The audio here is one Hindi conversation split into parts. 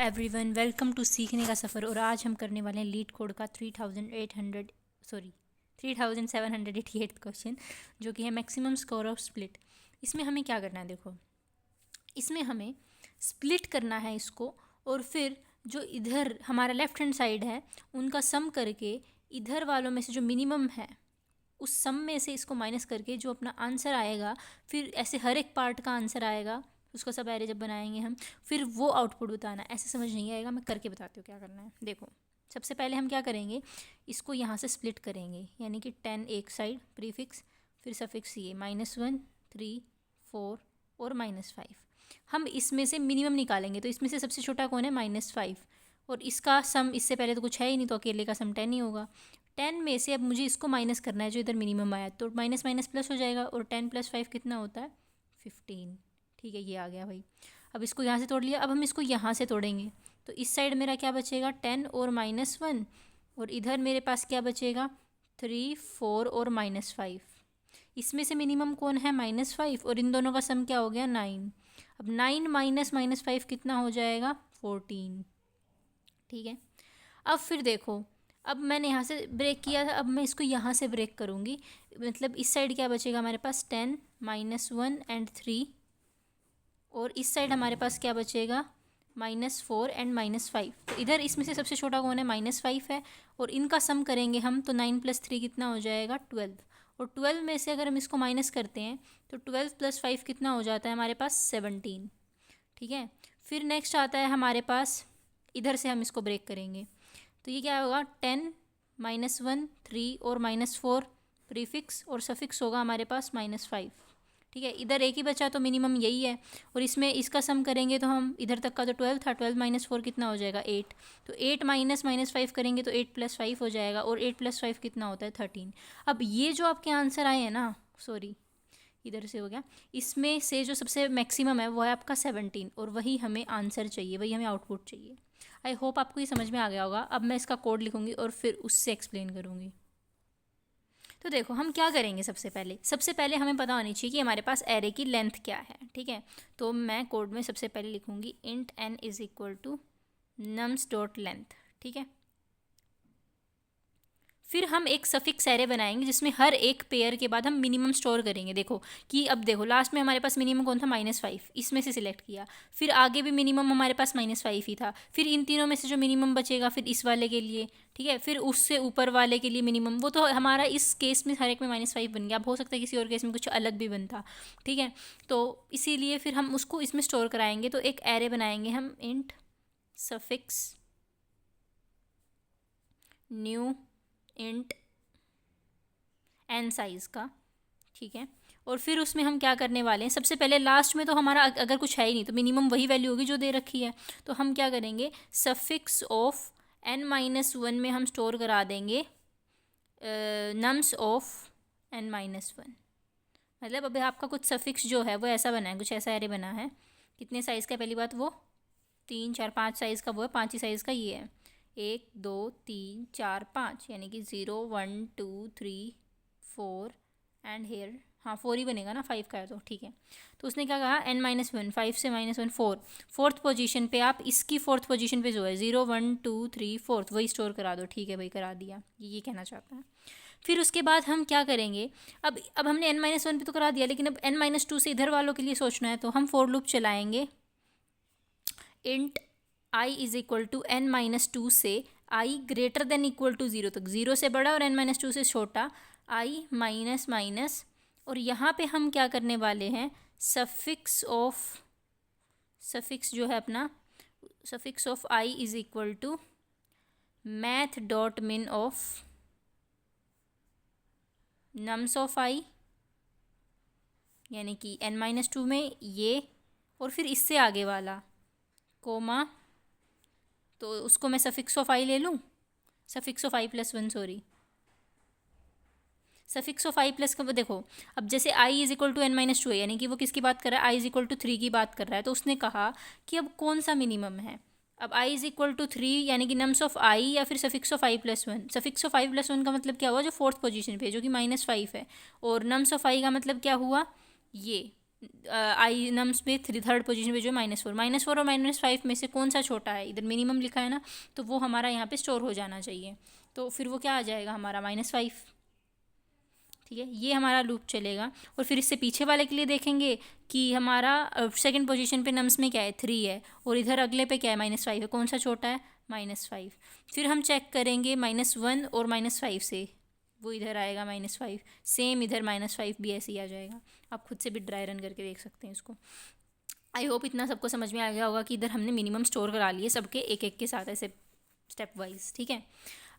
एवरीवन, वेलकम टू सीखने का सफ़र। और आज हम करने वाले हैं लीड कोड का 3788 क्वेश्चन, जो कि है मैक्सिमम स्कोर ऑफ स्प्लिट। इसमें हमें क्या करना है, देखो इसमें हमें स्प्लिट करना है इसको, और फिर जो इधर हमारा लेफ्ट हैंड साइड है उनका सम करके इधर वालों में से जो मिनिमम है उस सम में से इसको माइनस करके जो अपना आंसर आएगा, फिर ऐसे हर एक पार्ट का आंसर आएगा, उसका सब एरे जब बनाएंगे हम, फिर वो आउटपुट बताना। ऐसे समझ नहीं आएगा, मैं करके बताती हूँ क्या करना है। देखो, सबसे पहले हम क्या करेंगे, इसको यहाँ से स्प्लिट करेंगे, यानी कि 10 एक साइड प्रीफिक्स, फिर सफिक्स ये -1 3 4 और -5। हम इसमें से मिनिमम निकालेंगे, तो इसमें से सबसे छोटा कौन है, -5, और इसका सम इससे पहले तो कुछ है ही नहीं, तो अकेले का सम 10 ही होगा। 10 में से अब मुझे इसको माइनस करना है, जो इधर मिनिमम आया, तो माइनस माइनस प्लस हो जाएगा, और 10 + 5 कितना होता है, 15। ठीक है, ये आ गया भाई। अब इसको यहाँ से तोड़ लिया, अब हम इसको यहाँ से तोड़ेंगे, तो इस साइड मेरा क्या बचेगा, 10 और -1, और इधर मेरे पास क्या बचेगा, 3 4 और -5। इसमें से मिनिमम कौन है, -5, और इन दोनों का सम क्या हो गया, 9। अब 9 माइनस -5 कितना हो जाएगा, 14। ठीक है, अब फिर देखो, अब मैंने यहाँ से ब्रेक किया था, अब मैं इसको यहाँ से ब्रेक करूँगी, मतलब इस साइड क्या बचेगा हमारे पास, 10 -1 एंड 3, और इस साइड हमारे पास क्या बचेगा, -4 एंड -5। तो इधर इसमें से सबसे छोटा कौन है, -5 है, और इनका सम करेंगे हम, तो 9 + 3 कितना हो जाएगा, 12। और 12 में से अगर हम इसको माइनस करते हैं तो 12 + 5 कितना हो जाता है हमारे पास, 17। ठीक है, फिर नेक्स्ट आता है हमारे पास, इधर से हम इसको ब्रेक करेंगे, तो ये क्या होगा, 10 -1 3 और -4 प्रीफिक्स, और सफिक्स होगा हमारे पास -5। ठीक है, इधर एक ही बचा, तो मिनिमम यही है, और इसमें इसका सम करेंगे तो हम इधर तक का तो 12 था, 12 - 4 कितना हो जाएगा, 8। तो 8 माइनस -5 करेंगे तो 8 + 5 हो जाएगा, और 8 + 5 कितना होता है, 13। अब ये जो आपके आंसर आए हैं ना, सॉरी इधर से हो गया, इसमें से जो सबसे मैक्सिमम है वो है आपका 17, और वही हमें आंसर चाहिए, वही हमें आउटपुट चाहिए। आई होप आपको ये समझ में आ गया होगा। अब मैं इसका कोड लिखूँगी और फिर उससे एक्सप्लेन करूँगी। तो देखो, हम क्या करेंगे, सबसे पहले हमें पता होनी चाहिए कि हमारे पास एरे की लेंथ क्या है। ठीक है, तो मैं कोड में सबसे पहले लिखूँगी int n = nums.length। ठीक है, फिर हम एक सफिक्स एरे बनाएंगे जिसमें हर एक पेयर के बाद हम मिनिमम स्टोर करेंगे। देखो कि अब देखो, लास्ट में हमारे पास मिनिमम कौन था, -5, इसमें से सिलेक्ट किया, फिर आगे भी मिनिमम हमारे पास -5 ही था, फिर इन तीनों में से जो मिनिमम बचेगा फिर इस वाले के लिए, ठीक है, फिर उससे ऊपर वाले के लिए मिनिमम, वो तो हमारा इस केस में हर एक में -5 बन गया। अब हो सकता है किसी और केस में कुछ अलग भी बनता। ठीक है, तो इसीलिए फिर हम उसको इसमें स्टोर कराएंगे, तो एक एरे बनाएंगे हम int suffix new int n size का। ठीक है, और फिर उसमें हम क्या करने वाले हैं, सबसे पहले लास्ट में तो हमारा अगर कुछ है ही नहीं तो मिनिमम वही वैल्यू होगी जो दे रखी है, तो हम क्या करेंगे, सफिक्स ऑफ n-1 में हम स्टोर करा देंगे नम्स ऑफ n-1। मतलब अभी आपका कुछ सफिक्स जो है वो ऐसा बना है, कुछ ऐसा एरे बना है, कितने साइज़ का, पहली बात वो 3 4 5 साइज़ का, वो है 5 ही साइज़ का, ये है 1 2 3 4 5, यानी कि 0 1 2 3 4 एंड हेयर, हाँ 4 ही बनेगा ना, 5 का है तो ठीक है। तो उसने क्या कहा, n-1, 5 से -1 4, फोर्थ पोजीशन पे, आप इसकी फोर्थ पोजीशन पे जो है 0 1 2 3 4 वही स्टोर करा दो। ठीक है भाई, करा दिया, ये कहना चाहता है। फिर उसके बाद हम क्या करेंगे, अब हमने n-1 पे तो करा दिया, लेकिन अब n-2 से इधर वालों के लिए सोचना है, तो हम फॉर लूप चलाएंगे int i = n-2 से i > 0 तक, 0 से बड़ा और n-2 से छोटा, i माइनस माइनस, और यहाँ पे हम क्या करने वाले हैं, सफिक्स जो है अपना, suffix of i = math.min of nums of i, यानी कि n-2 में ये, और फिर इससे आगे वाला कोमा, तो उसको मैं सफिक्स ऑफ i ले लूँ, suffix of i + 1, sorry suffix of i plus का, देखो अब जैसे i = n-2 है, यानी कि वो किसकी बात कर रहा है, i = 3 की बात कर रहा है, तो उसने कहा कि अब कौन सा मिनिमम है। अब i = 3, यानी कि नम्स ऑफ i या फिर suffix of i + 1। Suffix of i + 1 का मतलब क्या हुआ, जो फोर्थ पोजीशन पे है, जो कि -5 है, और नम्स ऑफ i का मतलब क्या हुआ, ये आई नम्स पे थर्ड पोजीशन पे जो -4 -4 और -5 में से कौन सा छोटा है, इधर मिनिमम लिखा है ना, तो वो हमारा यहाँ पे स्टोर हो जाना चाहिए। तो फिर वो क्या आ जाएगा हमारा -5। ठीक है, ये हमारा लूप चलेगा। और फिर इससे पीछे वाले के लिए देखेंगे कि हमारा सेकंड पोजीशन पे नम्स में क्या है 3 है, और इधर अगले पे क्या है -5 है, कौन सा छोटा है -5। फिर हम चेक करेंगे -1 और -5 से, वो इधर आएगा -5, सेम इधर -5 भी ऐसे ही आ जाएगा। आप खुद से भी ड्राई रन करके देख सकते हैं इसको। आई होप इतना सबको समझ में आ गया होगा कि इधर हमने मिनिमम स्टोर करा लिए सबके एक एक के साथ ऐसे स्टेप वाइज। ठीक है,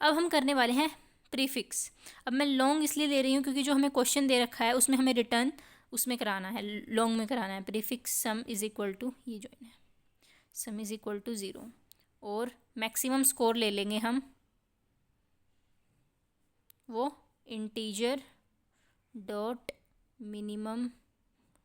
अब हम करने वाले हैं प्रीफिक्स। अब मैं लॉन्ग इसलिए ले रही हूँ क्योंकि जो हमें क्वेश्चन दे रखा है उसमें हमें रिटर्न उसमें कराना है, लॉन्ग में कराना है। Prefix sum is equal to, ये जो है सम इज इक्वल टू 0, और मैक्सिमम स्कोर ले लेंगे हम, वो integer dot minimum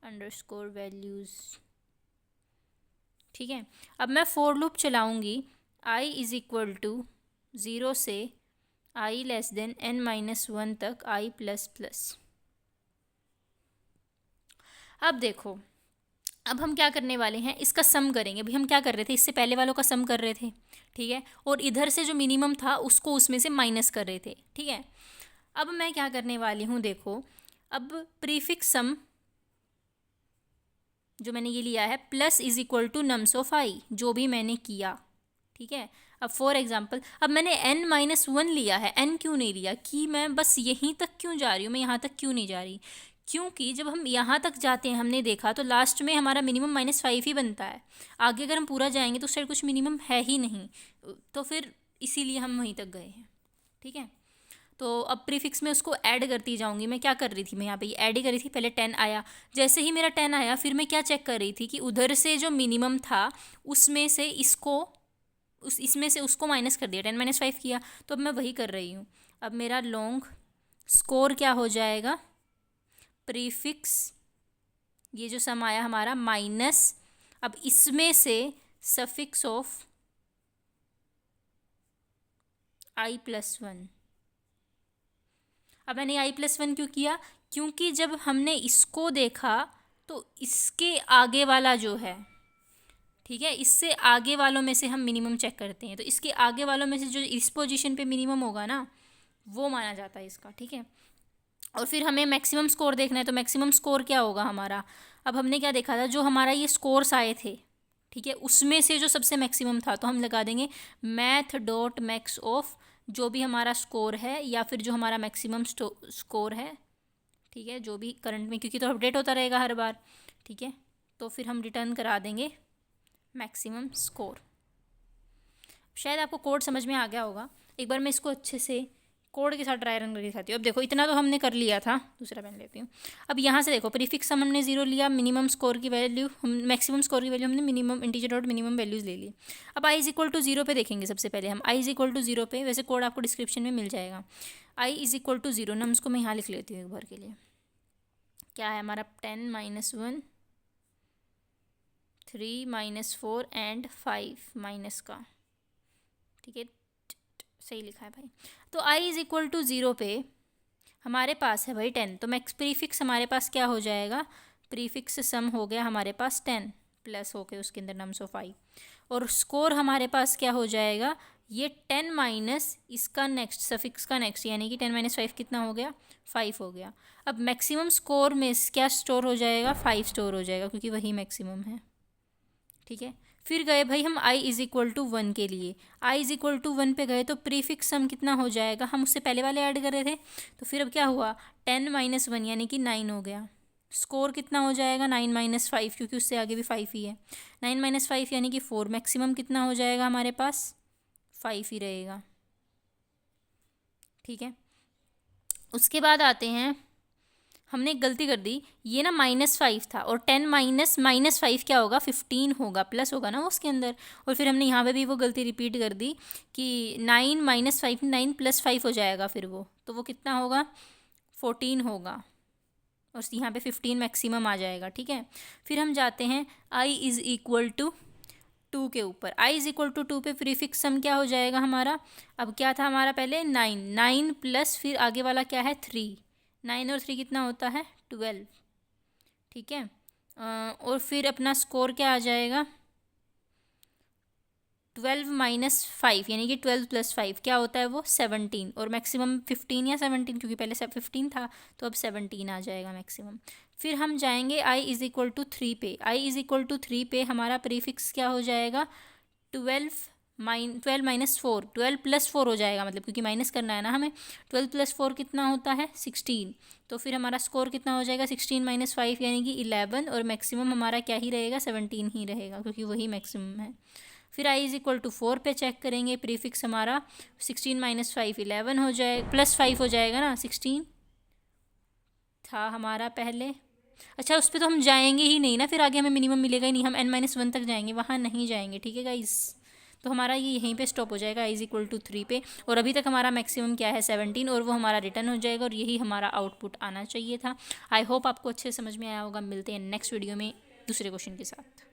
underscore values. ठीक है, अब मैं फॉर लूप चलाऊंगी i इज़ इक्वल टू 0 से i लेस देन n-1 तक i प्लस प्लस। अब देखो, अब हम क्या करने वाले हैं, इसका सम करेंगे। अभी हम क्या कर रहे थे, इससे पहले वालों का सम कर रहे थे, ठीक है, और इधर से जो मिनिमम था उसको उसमें से माइनस कर रहे थे। ठीक है, अब मैं क्या करने वाली हूँ, देखो, अब प्रीफिक्स सम जो मैंने ये लिया है plus is equal to nums of I, जो भी मैंने किया। ठीक है, अब फॉर एग्जांपल, अब मैंने n-1 लिया है, n क्यों नहीं लिया, कि मैं बस यहीं तक क्यों जा रही हूँ, मैं यहाँ तक क्यों नहीं जा रही, क्योंकि जब हम यहाँ तक जाते हैं हमने देखा तो लास्ट में हमारा मिनिमम -5 ही बनता है। आगे अगर हम पूरा जाएंगे तो उस साइड कुछ मिनिमम है ही नहीं, तो फिर इसीलिए हम वहीं तक गए हैं। ठीक है, तो अब प्रीफिक्स में उसको ऐड करती जाऊंगी। मैं क्या कर रही थी, मैं यहाँ पे ऐड ही कर रही थी। पहले 10 आया, जैसे ही मेरा 10 आया फिर मैं क्या चेक कर रही थी कि उधर से जो मिनिमम था उसमें से इसमें से उसको माइनस कर दिया, 10-5 किया। तो अब मैं वही कर रही हूँ। अब मेरा लॉन्ग स्कोर क्या हो जाएगा, प्रीफिक्स ये जो सम आया हमारा माइनस, अब इसमें से सफिक्स ऑफ i+1। अब मैंने i+1 क्यों किया, क्योंकि जब हमने इसको देखा तो इसके आगे वाला जो है, ठीक है, इससे आगे वालों में से हम मिनिमम चेक करते हैं, तो इसके आगे वालों में से जो इस पोजीशन पे मिनिमम होगा ना वो माना जाता है इसका। ठीक है, और फिर हमें मैक्सिमम स्कोर देखना है, तो मैक्सिमम स्कोर क्या होगा हमारा, अब हमने क्या देखा था, जो हमारा ये स्कोर्स आए थे, ठीक है, उसमें से जो सबसे मैक्सिमम था तो हम लगा देंगे मैथ डॉट मैक्स ऑफ जो भी हमारा स्कोर है या फिर जो हमारा मैक्सिमम स्कोर है। ठीक है, जो भी करंट में, क्योंकि तो अपडेट होता रहेगा हर बार। ठीक है, तो फिर हम रिटर्न करा देंगे मैक्सिमम स्कोर। शायद आपको कोड समझ में आ गया होगा। एक बार मैं इसको अच्छे से कोड के साथ ट्राई रन करके दिखाती हूँ। अब देखो, इतना तो हमने कर लिया था, दूसरा पेन लेती हूँ। अब यहाँ से देखो, प्रीफिक्स सम हमने 0 लिया, मिनिमम स्कोर की वैल्यू मैक्सिमम स्कोर की वैल्यू हमने minimum integer dot minimum values ले ली। अब i इज़ इक्वल टू 0 पे देखेंगे। सबसे पहले हम i इज़ इक्वल टू 0 पे, वैसे कोड आपको डिस्क्रिप्शन में मिल जाएगा। i is equal to 0, nums को मैं यहाँ लिख लेती हूँ एक बार के लिए। क्या है हमारा 10-1 3-4 एंड 5 माइनस का। ठीक है, सही लिखा है भाई। तो i इज़ इक्वल टू 0 पे हमारे पास है भाई 10, तो मैक्स प्रीफिक्स हमारे पास क्या हो जाएगा, प्रीफिक्स सम हो गया हमारे पास 10 प्लस हो के उसके अंदर नम्स ऑफ i, और स्कोर हमारे पास क्या हो जाएगा, ये 10 माइनस इसका नेक्स्ट सफिक्स का नेक्स्ट, यानी कि 10-5 कितना हो गया, 5 हो गया। अब मैक्सिमम स्कोर में क्या स्टोर हो जाएगा, 5 स्टोर हो जाएगा, क्योंकि वही मैक्सिमम है। ठीक है, फिर गए भाई हम i इज़ इक्वल टू 1 के लिए, i इज़ इक्वल टू 1 पे गए तो प्रीफिक्स सम कितना हो जाएगा, हम उससे पहले वाले ऐड कर रहे थे, तो फिर अब क्या हुआ, 10-1 यानी कि 9 हो गया। स्कोर कितना हो जाएगा, 9-5, क्योंकि उससे आगे भी 5 ही है। 9-5 यानी कि 4, मैक्सिमम कितना हो जाएगा हमारे पास, 5 ही रहेगा। ठीक है, उसके बाद आते हैं, हमने एक गलती कर दी, ये ना -5 था, और 10 माइनस -5 क्या होगा, 15 होगा, प्लस होगा ना वो उसके अंदर। और फिर हमने यहाँ पे भी वो गलती रिपीट कर दी कि 9-5 9 + 5 हो जाएगा, फिर वो तो वो कितना होगा, 14 होगा, और यहाँ पे 15 मैक्सिमम आ जाएगा। ठीक है, फिर हम जाते हैं i इज़ इक्वल टू 2 के ऊपर। i इज़ इक्वल टू 2 पे प्रीफिक्स सम क्या हो जाएगा हमारा, अब क्या था हमारा पहले 9 प्लस फिर आगे वाला क्या है 3, 9 और 3 कितना होता है 12। ठीक है, और फिर अपना स्कोर क्या आ जाएगा, 12 माइनस 5 यानी कि 12 प्लस 5 क्या होता है वो 17, और मैक्सिमम 15 या 17, क्योंकि पहले से 15 था तो अब 17 आ जाएगा मैक्सिमम। फिर हम जाएंगे i इज़ इक्वल टू 3 पे। i इज़ इक्वल टू 3 पे हमारा प्रीफिक्स क्या हो जाएगा, 12 माइनस 4, 12 प्लस 4 हो जाएगा, मतलब क्योंकि माइनस करना है ना हमें। 12 प्लस 4 कितना होता है 16, तो फिर हमारा स्कोर कितना हो जाएगा 16 माइनस 5 यानी कि 11, और मैक्सिमम हमारा क्या ही रहेगा 17 ही रहेगा, क्योंकि वही मैक्सिमम है। फिर i इज़ इक्वल टू 4 पे चेक करेंगे, प्रीफिक्स हमारा 16 माइनस 5 11 हो जाए, प्लस 5 हो जाएगा ना, 16 था हमारा पहले। अच्छा, उस पर तो हम जाएंगे ही नहीं ना, फिर आगे हमें मिनिमम मिलेगा ही नहीं, हम n-1 तक जाएंगे, वहाँ नहीं जाएंगे, ठीक है गाइस। तो हमारा ये यहीं पे स्टॉप हो जाएगा i इज़ इक्वल टू 3 पे, और अभी तक हमारा मैक्सिमम क्या है 17, और वो हमारा रिटर्न हो जाएगा, और यही हमारा आउटपुट आना चाहिए था। आई होप आपको अच्छे समझ में आया होगा। मिलते हैं नेक्स्ट वीडियो में दूसरे क्वेश्चन के साथ।